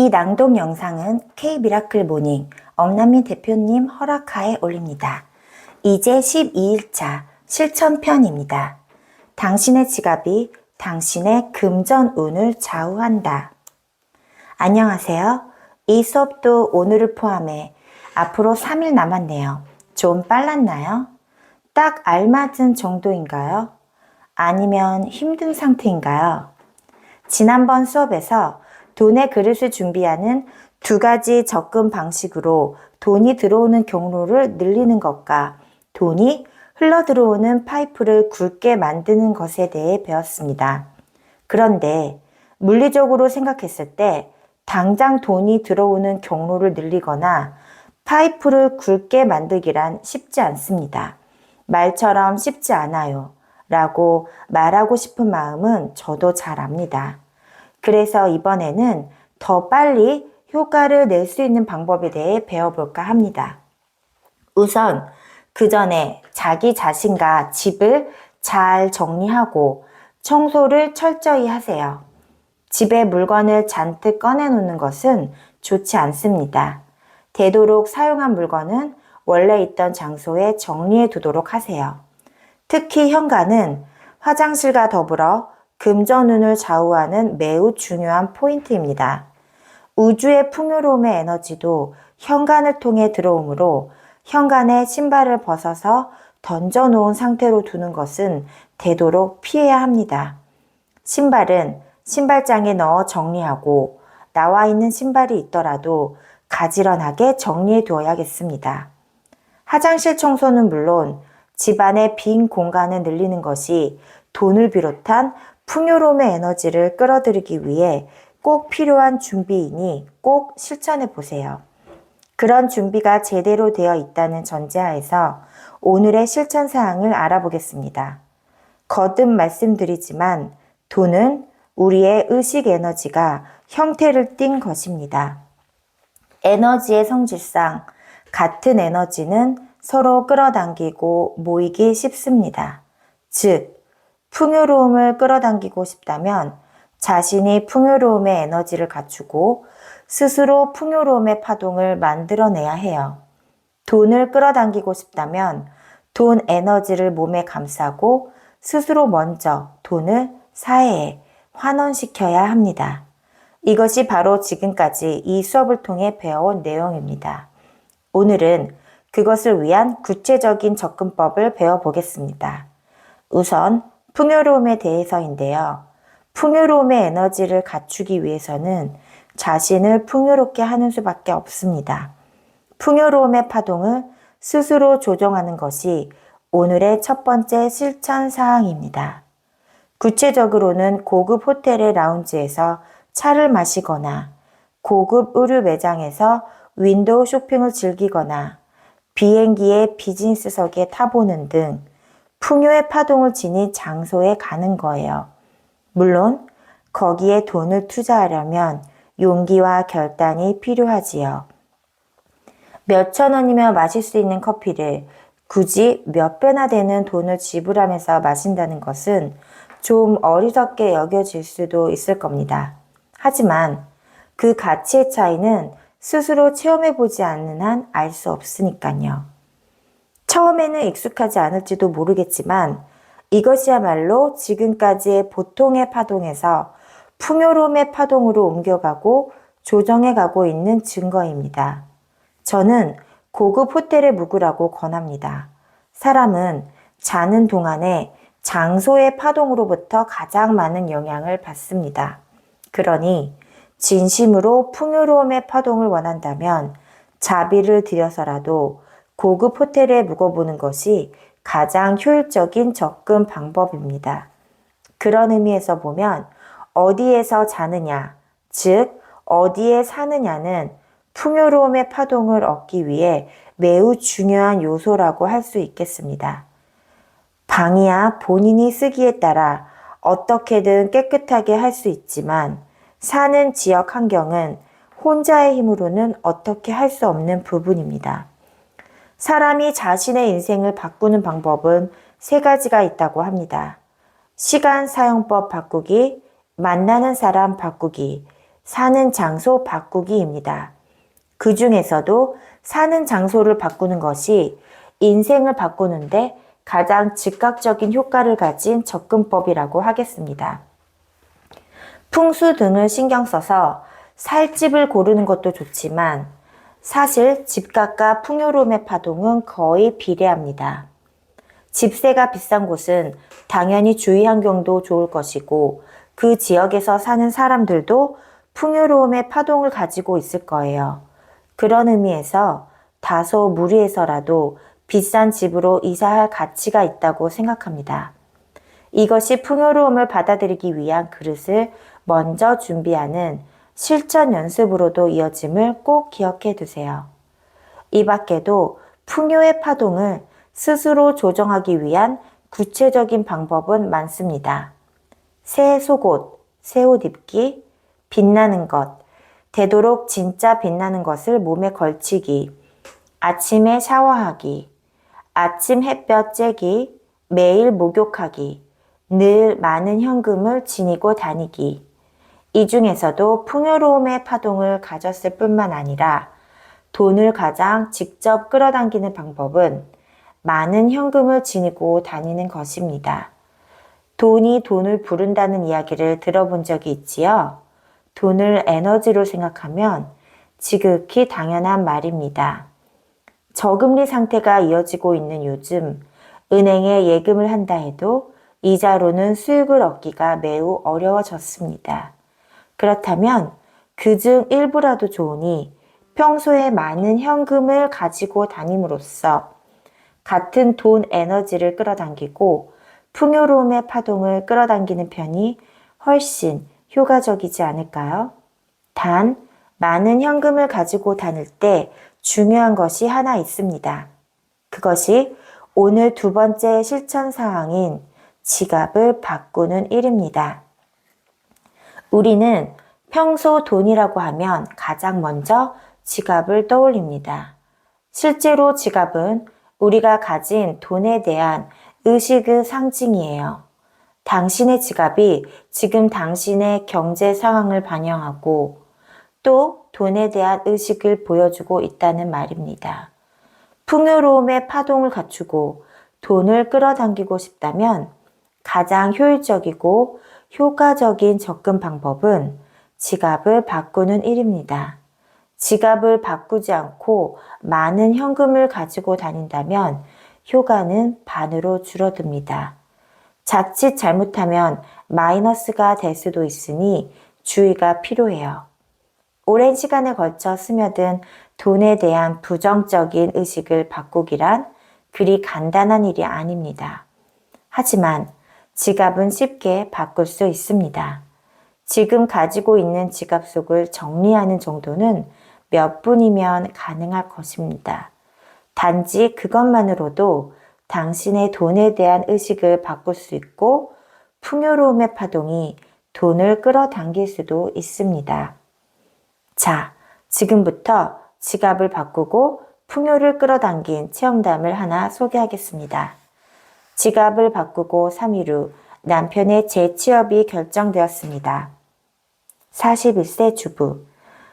이 낭독 영상은 K-미라클 모닝 엄남민 대표님 허락하에 올립니다. 이제 12일차 실천편입니다. 당신의 지갑이 당신의 금전운을 좌우한다. 안녕하세요. 이 수업도 오늘을 포함해 앞으로 3일 남았네요. 좀 빨랐나요? 딱 알맞은 정도인가요? 아니면 힘든 상태인가요? 지난번 수업에서 돈의 그릇을 준비하는 두 가지 접근 방식으로 돈이 들어오는 경로를 늘리는 것과 돈이 흘러 들어오는 파이프를 굵게 만드는 것에 대해 배웠습니다. 그런데 물리적으로 생각했을 때 당장 돈이 들어오는 경로를 늘리거나 파이프를 굵게 만들기란 쉽지 않습니다. 말처럼 쉽지 않아요 라고 말하고 싶은 마음은 저도 잘 압니다. 그래서 이번에는 더 빨리 효과를 낼 수 있는 방법에 대해 배워볼까 합니다. 우선 그 전에 자기 자신과 집을 잘 정리하고 청소를 철저히 하세요. 집에 물건을 잔뜩 꺼내놓는 것은 좋지 않습니다. 되도록 사용한 물건은 원래 있던 장소에 정리해 두도록 하세요. 특히 현관은 화장실과 더불어 금전운을 좌우하는 매우 중요한 포인트입니다. 우주의 풍요로움의 에너지도 현관을 통해 들어오므로 현관에 신발을 벗어서 던져놓은 상태로 두는 것은 되도록 피해야 합니다. 신발은 신발장에 넣어 정리하고 나와 있는 신발이 있더라도 가지런하게 정리해 두어야겠습니다. 화장실 청소는 물론 집안의 빈 공간을 늘리는 것이 돈을 비롯한 풍요로움의 에너지를 끌어들이기 위해 꼭 필요한 준비이니 꼭 실천해 보세요. 그런 준비가 제대로 되어 있다는 전제하에서 오늘의 실천 사항을 알아보겠습니다. 거듭 말씀드리지만 돈은 우리의 의식 에너지가 형태를 띈 것입니다. 에너지의 성질상 같은 에너지는 서로 끌어당기고 모이기 쉽습니다. 즉, 풍요로움을 끌어당기고 싶다면 자신이 풍요로움의 에너지를 갖추고 스스로 풍요로움의 파동을 만들어내야 해요. 돈을 끌어당기고 싶다면 돈 에너지를 몸에 감싸고 스스로 먼저 돈을 사회에 환원시켜야 합니다. 이것이 바로 지금까지 이 수업을 통해 배워온 내용입니다. 오늘은 그것을 위한 구체적인 접근법을 배워보겠습니다. 우선 풍요로움에 대해서인데요. 풍요로움의 에너지를 갖추기 위해서는 자신을 풍요롭게 하는 수밖에 없습니다. 풍요로움의 파동을 스스로 조정하는 것이 오늘의 첫 번째 실천 사항입니다. 구체적으로는 고급 호텔의 라운지에서 차를 마시거나 고급 의류 매장에서 윈도우 쇼핑을 즐기거나 비행기의 비즈니스석에 타보는 등 풍요의 파동을 지닌 장소에 가는 거예요. 물론 거기에 돈을 투자하려면 용기와 결단이 필요하지요. 몇천 원이면 마실 수 있는 커피를 굳이 몇 배나 되는 돈을 지불하면서 마신다는 것은 좀 어리석게 여겨질 수도 있을 겁니다. 하지만 그 가치의 차이는 스스로 체험해보지 않는 한 알 수 없으니까요. 처음에는 익숙하지 않을지도 모르겠지만 이것이야말로 지금까지의 보통의 파동에서 풍요로움의 파동으로 옮겨가고 조정해가고 있는 증거입니다. 저는 고급 호텔에 묵으라고 권합니다. 사람은 자는 동안에 장소의 파동으로부터 가장 많은 영향을 받습니다. 그러니 진심으로 풍요로움의 파동을 원한다면 자비를 들여서라도 고급 호텔에 묵어보는 것이 가장 효율적인 접근 방법입니다. 그런 의미에서 보면 어디에서 자느냐, 즉 어디에 사느냐는 풍요로움의 파동을 얻기 위해 매우 중요한 요소라고 할 수 있겠습니다. 방이야 본인이 쓰기에 따라 어떻게든 깨끗하게 할 수 있지만 사는 지역 환경은 혼자의 힘으로는 어떻게 할 수 없는 부분입니다. 사람이 자신의 인생을 바꾸는 방법은 세 가지가 있다고 합니다. 시간 사용법 바꾸기, 만나는 사람 바꾸기, 사는 장소 바꾸기입니다. 그 중에서도 사는 장소를 바꾸는 것이 인생을 바꾸는데 가장 즉각적인 효과를 가진 접근법이라고 하겠습니다. 풍수 등을 신경 써서 살 집을 고르는 것도 좋지만 사실 집값과 풍요로움의 파동은 거의 비례합니다. 집세가 비싼 곳은 당연히 주위 환경도 좋을 것이고 그 지역에서 사는 사람들도 풍요로움의 파동을 가지고 있을 거예요. 그런 의미에서 다소 무리해서라도 비싼 집으로 이사할 가치가 있다고 생각합니다. 이것이 풍요로움을 받아들이기 위한 그릇을 먼저 준비하는 실전 연습으로도 이어짐을 꼭 기억해 두세요. 이 밖에도 풍요의 파동을 스스로 조정하기 위한 구체적인 방법은 많습니다. 새 속옷, 새 옷 입기, 빛나는 것, 되도록 진짜 빛나는 것을 몸에 걸치기, 아침에 샤워하기, 아침 햇볕 쬐기, 매일 목욕하기, 늘 많은 현금을 지니고 다니기. 이 중에서도 풍요로움의 파동을 가졌을 뿐만 아니라 돈을 가장 직접 끌어당기는 방법은 많은 현금을 지니고 다니는 것입니다. 돈이 돈을 부른다는 이야기를 들어본 적이 있지요? 돈을 에너지로 생각하면 지극히 당연한 말입니다. 저금리 상태가 이어지고 있는 요즘 은행에 예금을 한다 해도 이자로는 수익을 얻기가 매우 어려워졌습니다. 그렇다면 그중 일부라도 좋으니 평소에 많은 현금을 가지고 다님으로써 같은 돈 에너지를 끌어당기고 풍요로움의 파동을 끌어당기는 편이 훨씬 효과적이지 않을까요? 단, 많은 현금을 가지고 다닐 때 중요한 것이 하나 있습니다. 그것이 오늘 두 번째 실천 사항인 지갑을 바꾸는 일입니다. 우리는 평소 돈이라고 하면 가장 먼저 지갑을 떠올립니다. 실제로 지갑은 우리가 가진 돈에 대한 의식의 상징이에요. 당신의 지갑이 지금 당신의 경제 상황을 반영하고 또 돈에 대한 의식을 보여주고 있다는 말입니다. 풍요로움의 파동을 갖추고 돈을 끌어당기고 싶다면 가장 효율적이고 효과적인 접근 방법은 지갑을 바꾸는 일입니다. 지갑을 바꾸지 않고 많은 현금을 가지고 다닌다면 효과는 반으로 줄어듭니다. 자칫 잘못하면 마이너스가 될 수도 있으니 주의가 필요해요. 오랜 시간에 걸쳐 스며든 돈에 대한 부정적인 의식을 바꾸기란 그리 간단한 일이 아닙니다. 하지만 지갑은 쉽게 바꿀 수 있습니다. 지금 가지고 있는 지갑 속을 정리하는 정도는 몇 분이면 가능할 것입니다. 단지 그것만으로도 당신의 돈에 대한 의식을 바꿀 수 있고 풍요로움의 파동이 돈을 끌어당길 수도 있습니다. 자, 지금부터 지갑을 바꾸고 풍요를 끌어당긴 체험담을 하나 소개하겠습니다. 지갑을 바꾸고 3일 후 남편의 재취업이 결정되었습니다. 41세 주부.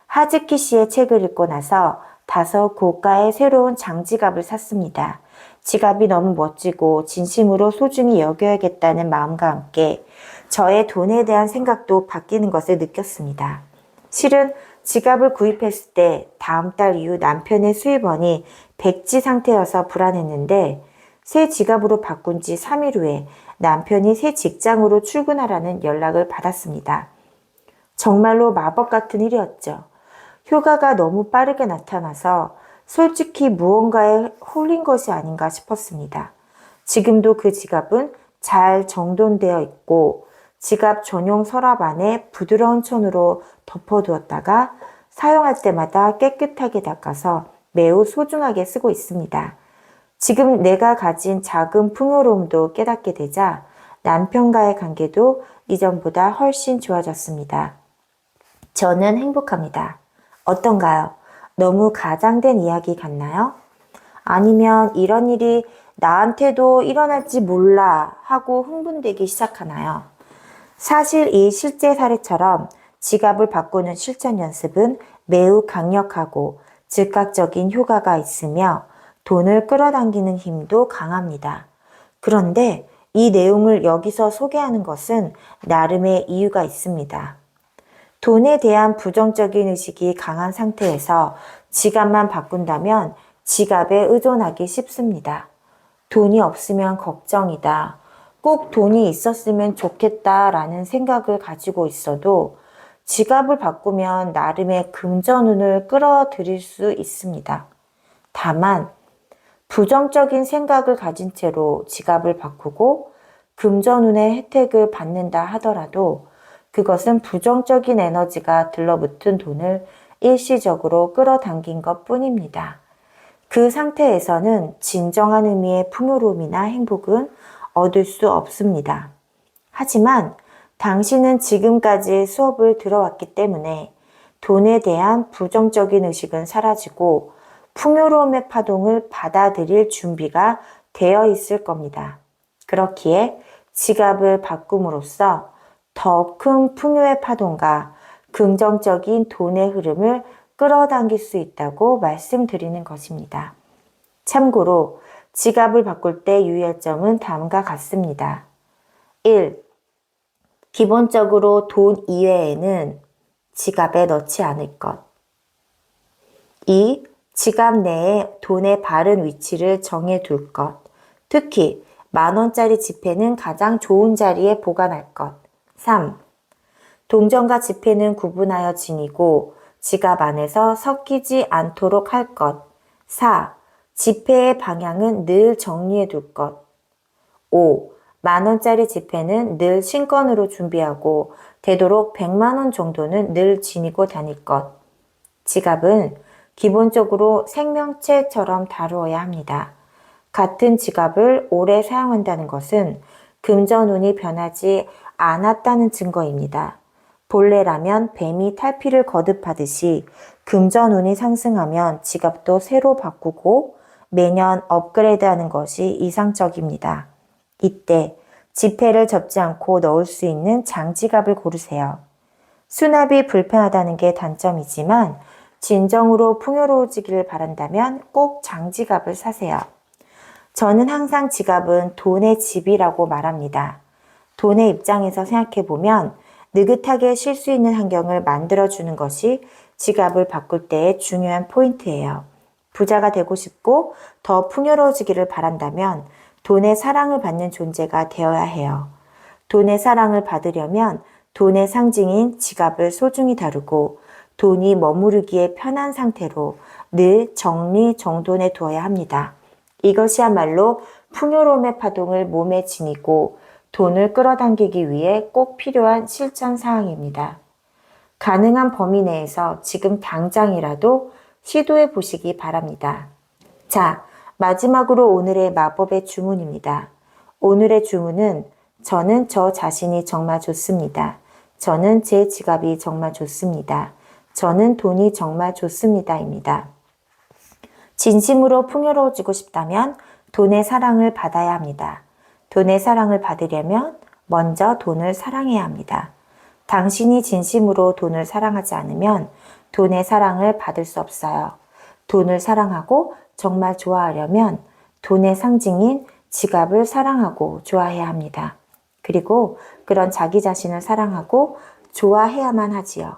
하즈키 씨의 책을 읽고 나서 다소 고가의 새로운 장지갑을 샀습니다. 지갑이 너무 멋지고 진심으로 소중히 여겨야겠다는 마음과 함께 저의 돈에 대한 생각도 바뀌는 것을 느꼈습니다. 실은 지갑을 구입했을 때 다음 달 이후 남편의 수입원이 백지 상태여서 불안했는데 새 지갑으로 바꾼 지 3일 후에 남편이 새 직장으로 출근하라는 연락을 받았습니다. 정말로 마법 같은 일이었죠. 효과가 너무 빠르게 나타나서 솔직히 무언가에 홀린 것이 아닌가 싶었습니다. 지금도 그 지갑은 잘 정돈되어 있고 지갑 전용 서랍 안에 부드러운 천으로 덮어두었다가 사용할 때마다 깨끗하게 닦아서 매우 소중하게 쓰고 있습니다. 지금 내가 가진 작은 풍요로움도 깨닫게 되자 남편과의 관계도 이전보다 훨씬 좋아졌습니다. 저는 행복합니다. 어떤가요? 너무 가장된 이야기 같나요? 아니면 이런 일이 나한테도 일어날지 몰라 하고 흥분되기 시작하나요? 사실 이 실제 사례처럼 지갑을 바꾸는 실천 연습은 매우 강력하고 즉각적인 효과가 있으며 돈을 끌어당기는 힘도 강합니다. 그런데 이 내용을 여기서 소개하는 것은 나름의 이유가 있습니다. 돈에 대한 부정적인 의식이 강한 상태에서 지갑만 바꾼다면 지갑에 의존하기 쉽습니다. 돈이 없으면 걱정이다. 꼭 돈이 있었으면 좋겠다라는 생각을 가지고 있어도 지갑을 바꾸면 나름의 금전운을 끌어들일 수 있습니다. 다만 부정적인 생각을 가진 채로 지갑을 바꾸고 금전운의 혜택을 받는다 하더라도 그것은 부정적인 에너지가 들러붙은 돈을 일시적으로 끌어당긴 것 뿐입니다. 그 상태에서는 진정한 의미의 풍요로움이나 행복은 얻을 수 없습니다. 하지만 당신은 지금까지 수업을 들어왔기 때문에 돈에 대한 부정적인 의식은 사라지고 풍요로움의 파동을 받아들일 준비가 되어 있을 겁니다. 그렇기에 지갑을 바꿈으로써 더 큰 풍요의 파동과 긍정적인 돈의 흐름을 끌어당길 수 있다고 말씀드리는 것입니다. 참고로 지갑을 바꿀 때 유의할 점은 다음과 같습니다. 1. 기본적으로 돈 이외에는 지갑에 넣지 않을 것. 2. 지갑 내에 돈의 바른 위치를 정해둘 것. 특히 10,000원짜리 지폐는 가장 좋은 자리에 보관할 것. 3. 동전과 지폐는 구분하여 지니고 지갑 안에서 섞이지 않도록 할 것. 4. 지폐의 방향은 늘 정리해 둘 것. 5. 10,000원짜리 지폐는 늘 신권으로 준비하고 되도록 100만원 정도는 늘 지니고 다닐 것. 지갑은 기본적으로 생명체처럼 다루어야 합니다. 같은 지갑을 오래 사용한다는 것은 금전운이 변하지 않았다는 증거입니다. 본래라면 뱀이 탈피를 거듭하듯이 금전운이 상승하면 지갑도 새로 바꾸고 매년 업그레이드하는 것이 이상적입니다. 이때 지폐를 접지 않고 넣을 수 있는 장지갑을 고르세요. 수납이 불편하다는 게 단점이지만 진정으로 풍요로워지기를 바란다면 꼭 장지갑을 사세요. 저는 항상 지갑은 돈의 집이라고 말합니다. 돈의 입장에서 생각해보면 느긋하게 쉴 수 있는 환경을 만들어주는 것이 지갑을 바꿀 때의 중요한 포인트예요. 부자가 되고 싶고 더 풍요로워지기를 바란다면 돈의 사랑을 받는 존재가 되어야 해요. 돈의 사랑을 받으려면 돈의 상징인 지갑을 소중히 다루고 돈이 머무르기에 편한 상태로 늘 정리정돈해 두어야 합니다. 이것이야말로 풍요로움의 파동을 몸에 지니고 돈을 끌어당기기 위해 꼭 필요한 실천 사항입니다. 가능한 범위 내에서 지금 당장이라도 시도해 보시기 바랍니다. 자, 마지막으로 오늘의 마법의 주문입니다. 오늘의 주문은 저는 저 자신이 정말 좋습니다. 저는 제 지갑이 정말 좋습니다. 저는 돈이 정말 좋습니다입니다. 진심으로 풍요로워지고 싶다면 돈의 사랑을 받아야 합니다. 돈의 사랑을 받으려면 먼저 돈을 사랑해야 합니다. 당신이 진심으로 돈을 사랑하지 않으면 돈의 사랑을 받을 수 없어요. 돈을 사랑하고 정말 좋아하려면 돈의 상징인 지갑을 사랑하고 좋아해야 합니다. 그리고 그런 자기 자신을 사랑하고 좋아해야만 하지요.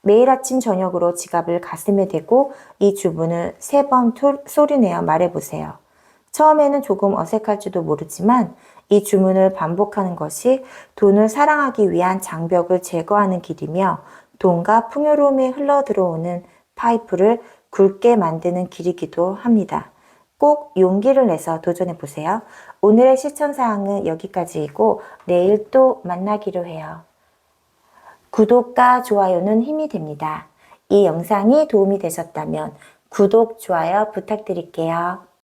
매일 아침 저녁으로 지갑을 가슴에 대고 이 주문을 3번 소리내어 말해보세요. 처음에는 조금 어색할지도 모르지만 이 주문을 반복하는 것이 돈을 사랑하기 위한 장벽을 제거하는 길이며 돈과 풍요로움이 흘러들어오는 파이프를 굵게 만드는 길이기도 합니다. 꼭 용기를 내서 도전해보세요. 오늘의 실천사항은 여기까지이고 내일 또 만나기로 해요. 구독과 좋아요는 힘이 됩니다. 이 영상이 도움이 되셨다면 구독, 좋아요 부탁드릴게요.